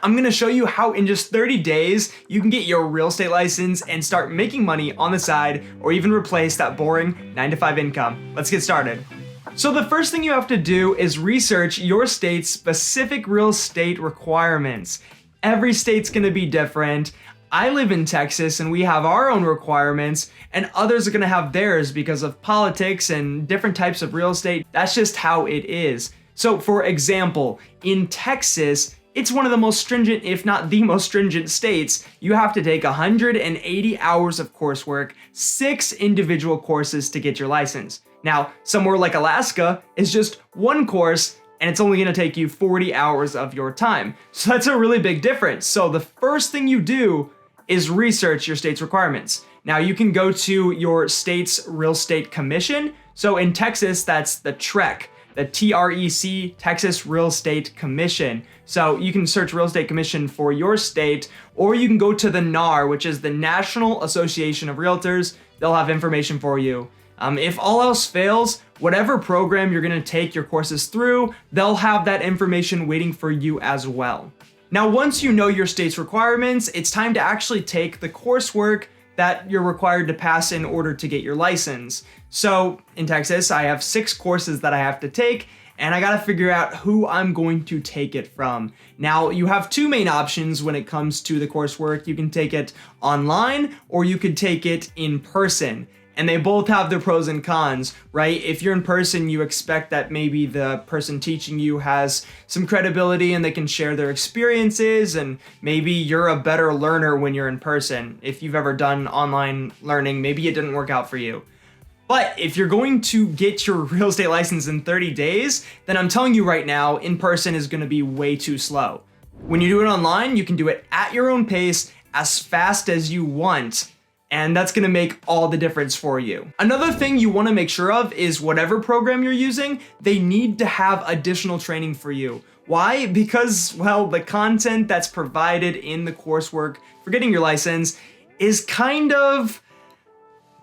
I'm gonna show you how in just 30 days, you can get your real estate license and start making money on the side, or even replace that boring 9-to-5 income. Let's get started. So the first thing you have to do is research your state's specific real estate requirements. Every state's gonna be different. I live in Texas and we have our own requirements, and others are gonna have theirs because of politics and different types of real estate. That's just how it is. So for example, in Texas, it's one of the most stringent, if not the most stringent states. You have to take 180 hours of coursework, 6 individual courses to get your license. Now, somewhere like Alaska is just one course, and it's only gonna take you 40 hours of your time. So that's a really big difference. So the first thing you do is research your state's requirements. Now you can go to your state's real estate commission. So in Texas, that's the TREC, the TREC, Texas Real Estate Commission. So you can search Real Estate Commission for your state, or you can go to the NAR, which is the National Association of Realtors. They'll have information for you. If all else fails, whatever program you're gonna take your courses through, they'll have that information waiting for you as well. Now, once you know your state's requirements, it's time to actually take the coursework that you're required to pass in order to get your license. So in Texas, I have 6 courses that I have to take, and I gotta figure out who I'm going to take it from. Now, you have 2 main options when it comes to the coursework. You can take it online, or you could take it in person. And they both have their pros and cons, right? If you're in person, you expect that maybe the person teaching you has some credibility and they can share their experiences, and maybe you're a better learner when you're in person. If you've ever done online learning, maybe it didn't work out for you. But if you're going to get your real estate license in 30 days, then I'm telling you right now, in person is gonna be way too slow. When you do it online, you can do it at your own pace, as fast as you want, and that's gonna make all the difference for you. Another thing you wanna make sure of is whatever program you're using, they need to have additional training for you. Why? Because, well, the content that's provided in the coursework for getting your license is kind of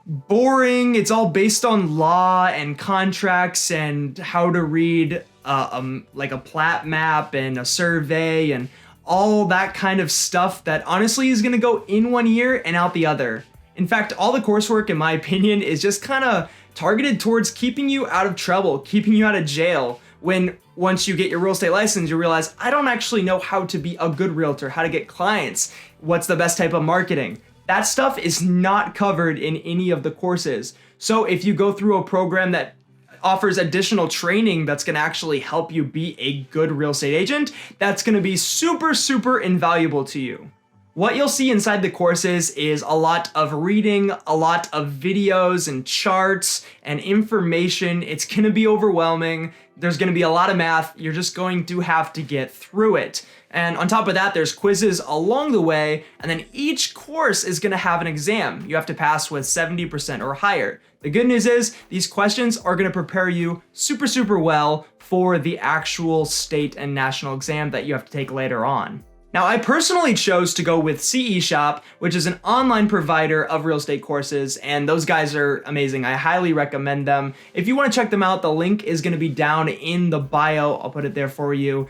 boring. It's all based on law and contracts and how to read like a plat map and a survey and all that kind of stuff that honestly is gonna go in one ear and out the other. In fact, all the coursework, in my opinion, is just kind of targeted towards keeping you out of trouble, keeping you out of jail. When once you get your real estate license, you realize, I don't actually know how to be a good realtor, how to get clients, what's the best type of marketing. That stuff is not covered in any of the courses. So if you go through a program that offers additional training that's gonna actually help you be a good real estate agent, that's gonna be super, super invaluable to you. What you'll see inside the courses is a lot of reading, a lot of videos and charts and information. It's gonna be overwhelming. There's gonna be a lot of math. You're just going to have to get through it. And on top of that, there's quizzes along the way, and then each course is gonna have an exam. You have to pass with 70% or higher. The good news is these questions are gonna prepare you super, super well for the actual state and national exam that you have to take later on. Now, I personally chose to go with CE Shop, which is an online provider of real estate courses, and those guys are amazing. I highly recommend them. If you want to check them out, the link is going to be down in the bio. I'll put it there for you.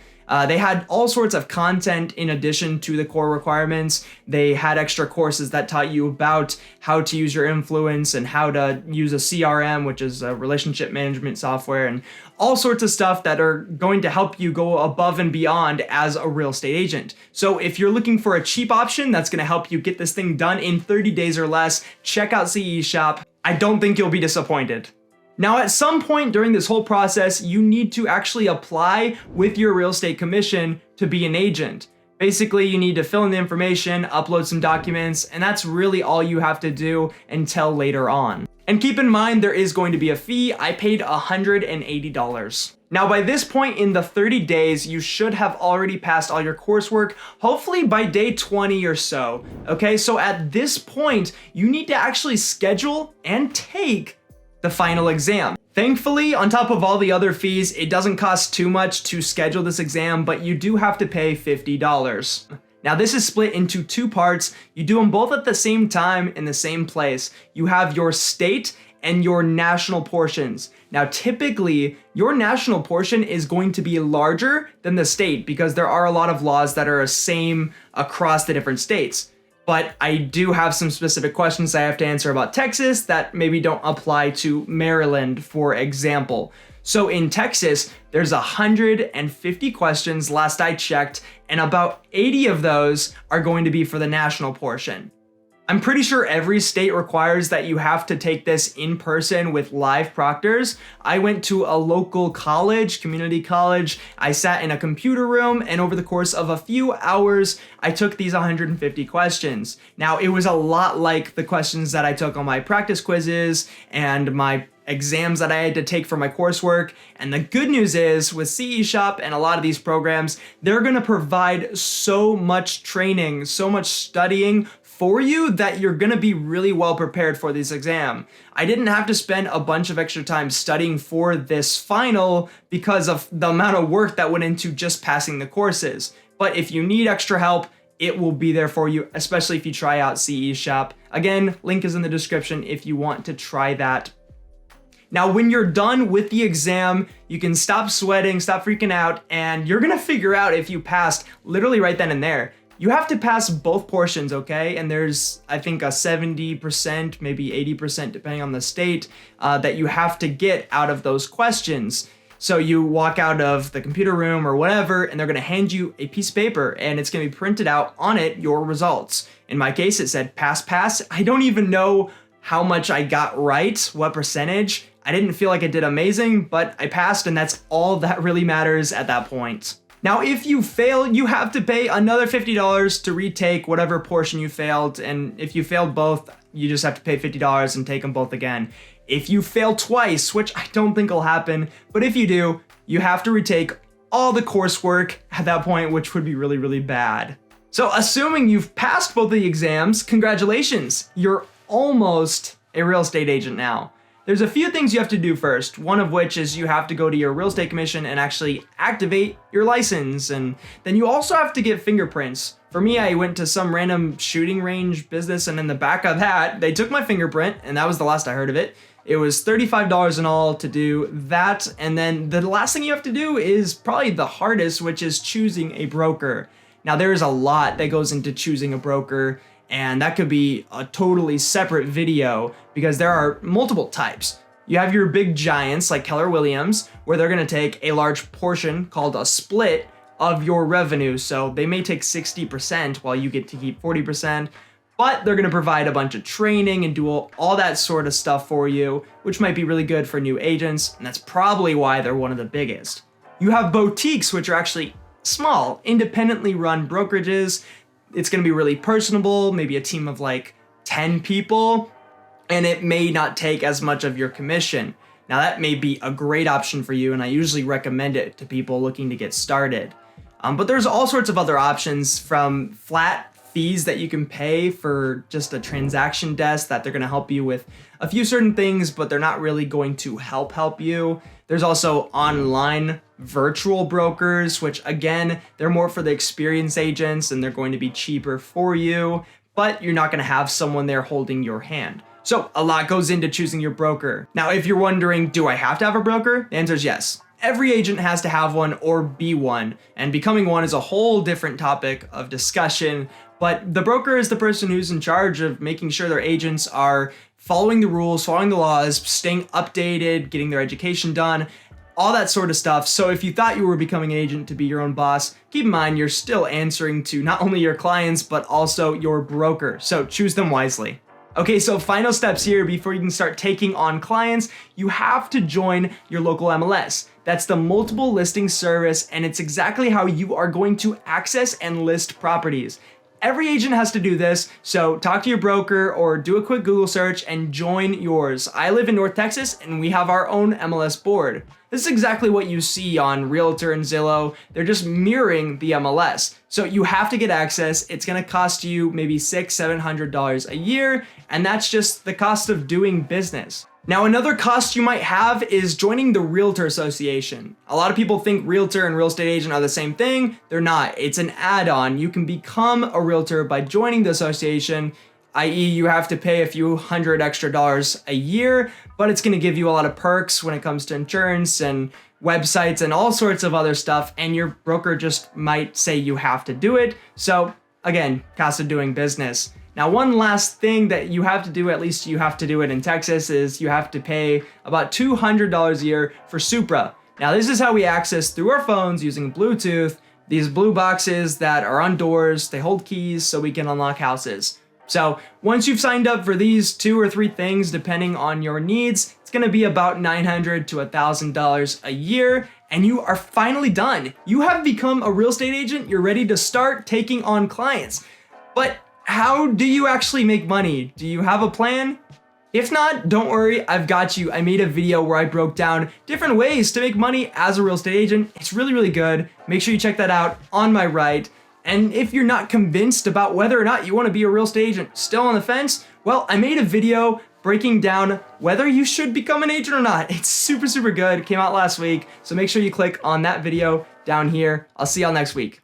They had all sorts of content in addition to the core requirements. They had extra courses that taught you about how to use your influence and how to use a CRM, which is a relationship management software, and all sorts of stuff that are going to help you go above and beyond as a real estate agent. So if you're looking for a cheap option that's going to help you get this thing done in 30 days or less, check out CE Shop. I don't think you'll be disappointed. Now, at some point during this whole process, you need to actually apply with your real estate commission to be an agent. Basically, you need to fill in the information, upload some documents, and that's really all you have to do until later on. And keep in mind, there is going to be a fee. I paid $180. Now, by this point in the 30 days, you should have already passed all your coursework, hopefully by day 20 or so. Okay, so at this point, you need to actually schedule and take the final exam. Thankfully, on top of all the other fees, it doesn't cost too much to schedule this exam, but you do have to pay $50. Now, this is split into 2 parts. You do them both at the same time in the same place. You have your state and your national portions. Now, typically, your national portion is going to be larger than the state because there are a lot of laws that are the same across the different states. But I do have some specific questions I have to answer about Texas that maybe don't apply to Maryland, for example. So in Texas, there's 150 questions last I checked, and about 80 of those are going to be for the national portion. I'm pretty sure every state requires that you have to take this in person with live proctors. I went to a local college, community college. I sat in a computer room, and over the course of a few hours, I took these 150 questions. Now, it was a lot like the questions that I took on my practice quizzes and my exams that I had to take for my coursework. And the good news is with CE Shop and a lot of these programs, they're going to provide so much training, so much studying for you that you're going to be really well prepared for this exam. I didn't have to spend a bunch of extra time studying for this final because of the amount of work that went into just passing the courses. But if you need extra help, it will be there for you, especially if you try out CE Shop. Again, link is in the description if you want to try that. Now, when you're done with the exam, you can stop sweating, stop freaking out, and you're gonna figure out if you passed literally right then and there. You have to pass both portions, okay? And there's, I think, a 70%, maybe 80%, depending on the state, that you have to get out of those questions. So you walk out of the computer room or whatever, and they're gonna hand you a piece of paper, and it's gonna be printed out on it, your results. In my case, it said pass, pass. I don't even know how much I got right, what percentage. I didn't feel like I did amazing, but I passed, and that's all that really matters at that point. Now, if you fail, you have to pay another $50 to retake whatever portion you failed, and if you failed both, you just have to pay $50 and take them both again. If you fail twice, which I don't think will happen, but if you do, you have to retake all the coursework at that point, which would be really, really bad. So assuming you've passed both of the exams, congratulations, you're almost a real estate agent now. There's a few things you have to do first, one of which is you have to go to your real estate commission and actually activate your license, and then you also have to get fingerprints. For me, I went to some random shooting range business, and in the back of that, they took my fingerprint, and that was the last I heard of it. It was $35 in all to do that, and then the last thing you have to do is probably the hardest, which is choosing a broker. Now, there is a lot that goes into choosing a broker, and that could be a totally separate video because there are multiple types. You have your big giants like Keller Williams, where they're gonna take a large portion called a split of your revenue. So they may take 60% while you get to keep 40%, but they're gonna provide a bunch of training and do all that sort of stuff for you, which might be really good for new agents, and that's probably why they're one of the biggest. You have boutiques, which are actually small, independently run brokerages. It's going to be really personable, maybe a team of like 10 people, and it may not take as much of your commission. Now, that may be a great option for you, and I usually recommend it to people looking to get started. But there's all sorts of other options, from flat fees that you can pay for just a transaction desk that they're going to help you with a few certain things, but they're not really going to help you. There's also online virtual brokers, which again, they're more for the experienced agents and they're going to be cheaper for you, but you're not going to have someone there holding your hand. So a lot goes into choosing your broker. Now, if you're wondering, do I have to have a broker? The answer is yes. Every agent has to have one or be one, and becoming one is a whole different topic of discussion, but the broker is the person who's in charge of making sure their agents are following the rules, following the laws, staying updated, getting their education done, all that sort of stuff. So if you thought you were becoming an agent to be your own boss, keep in mind you're still answering to not only your clients, but also your broker. So choose them wisely. Okay, so final steps here before you can start taking on clients. You have to join your local MLS. That's the multiple listing service, and it's exactly how you are going to access and list properties. Every agent has to do this, so talk to your broker or do a quick Google search and join yours. I live in North Texas and we have our own MLS board. This is exactly what you see on Realtor and Zillow. They're just mirroring the MLS. So you have to get access. It's gonna cost you maybe $600-700 a year, and that's just the cost of doing business. Now, another cost you might have is joining the Realtor Association. A lot of people think realtor and real estate agent are the same thing. They're not. It's an add-on. You can become a realtor by joining the association. i.e. you have to pay a few $100 extra a year, but it's going to give you a lot of perks when it comes to insurance and websites and all sorts of other stuff, and your broker just might say you have to do it. So again, cost of doing business. Now, one last thing that you have to do, at least you have to do it in Texas, is you have to pay about $200 a year for Supra. Now, this is how we access through our phones using Bluetooth these blue boxes that are on doors. They hold keys so we can unlock houses. So once you've signed up for these 2 or 3 things, depending on your needs, it's going to be about $900 to $1,000 a year, and you are finally done. You have become a real estate agent. You're ready to start taking on clients. But how do you actually make money? Do you have a plan? If not, don't worry, I've got you. I made a video where I broke down different ways to make money as a real estate agent. It's really, really good. Make sure you check that out on my right. And if you're not convinced about whether or not you want to be a real estate agent, still on the fence, well, I made a video breaking down whether you should become an agent or not. It's super, super good. It came out last week. So make sure you click on that video down here. I'll see y'all next week.